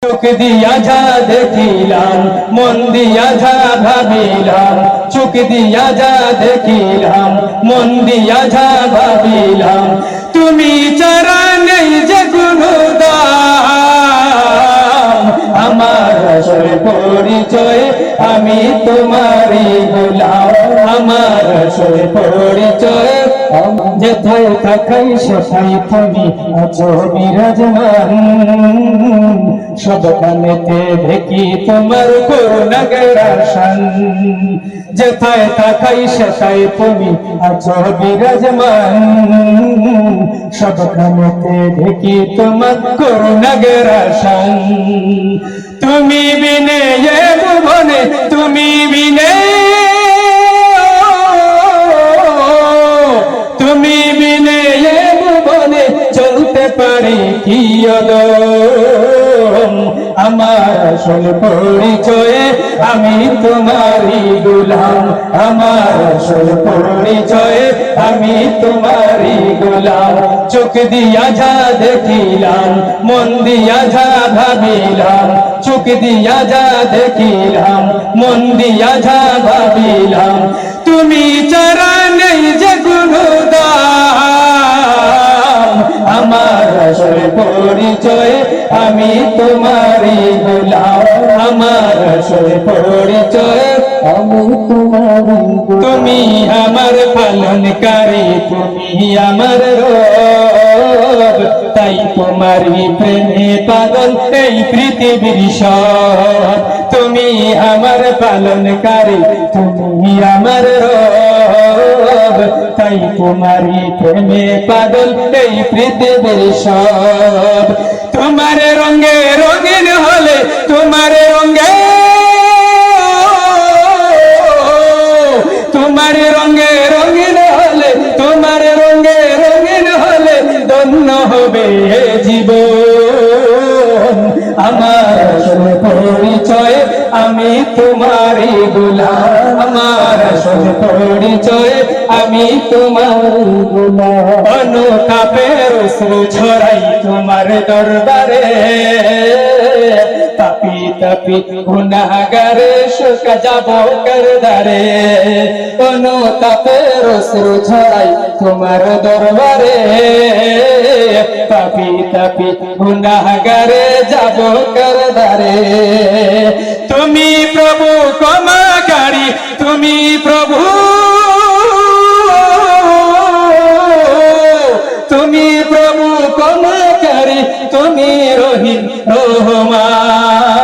চোখ দিয়া যা দেখিলাম, মন দিয়া যা ভাবিলাম, চোখ দিয়া যা দেখিলাম, মন দিয়া যা ভাবিলাম, তুমি ছাড়া নেই যে কোনো দাম। আমার আসল পরিচয় আমি তোমারই গোলাম, আমার আসল পরিচয় যেথায় থাকাই সেথায় তুমি আছো বিরাজমান। সবখানেতে দেখি তোমার করুণা গেরাশান, যেথায় থাকাই সেথায় তুমি আছো বিরাজমান। সবখানেতে দেখি তোমার করুণা গেরাশান। তুমি বিনে এ ভুবনে, তুমি বিনে, তুমি বিনে এ ভুবনে চলতে পারি কি অদম। আমার আসল পরিচয়ে আমি তোমারই গোলাম, আমার আসল পরিচয়ে আমি তোমারই গোলাম। চোখ দিয়া যা দেখিলাম, মন দিয়া যা ভাবিলাম, চোখ দিয়া যা দেখিলাম, মন দিয়া যা ভাবিলাম, তুমি ছাড়া নেই যে কোনো দাম। আমার আসল পরিচয় আমি তোমারই গোলাম, আমার আসল পরিচয় আমি তোমারই গোলাম। তুমি আমার পালনকারী, তুমি আমার রব, তাই তোমারই প্রেমে পাগল এই পৃথিবীর সব। তুমি আমার পালনকারী, তুমি আমার রব, তাই তোমারই প্রেমে পাগল এই পৃথিবীর সব। তোমার রঙে রঙিন হলে, তোমার রঙে, তোমার রঙে রঙিন হলে, তোমার রঙে রঙিন হলে ধন্য হবে এ জীবন। আমার আসল পরিচয় আমি তোমারই গোলাম, আমার আসল পরিচয় আমি তোমারই গোলাম। অনুতাপের অশ্রু ঝরাই তোমার দরবারে, তাপি তাপি গুনাহগারে শুকা যাব করদারে। অনুতাপের অশ্রু ঝরাই তোমার দরবারে, তাপি তাপি গুনাহগারে যাব করদারে। তুমি প্রভু ক্ষমাকারী, তুমি প্রভু, তুমি প্রভু ক্ষমাকারী, তুমি রহিম রহমান।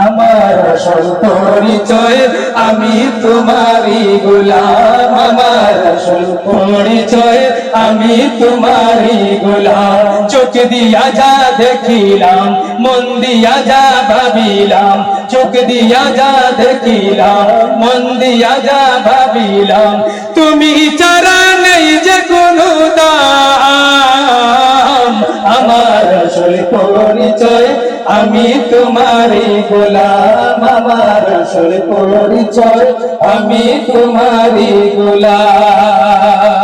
আমার আসল পরিচয় আমি তোমারই গোলাম, আমার আসল পরিচয় আমি তোমারই গোলাম। চোখ দিয়া যা দেখিলাম, মন দিয়া যা ভাবিলাম, চোখ দিয়া যা দেখিলাম, মন দিয়া যা ভাবিলাম, তুমি ছাড়া নেই যে কোনো দাম। আমার আসল পরিচয় আমি তোমারই গোলাম, আমার আসল পরিচয় আমি তোমারই গোলাম।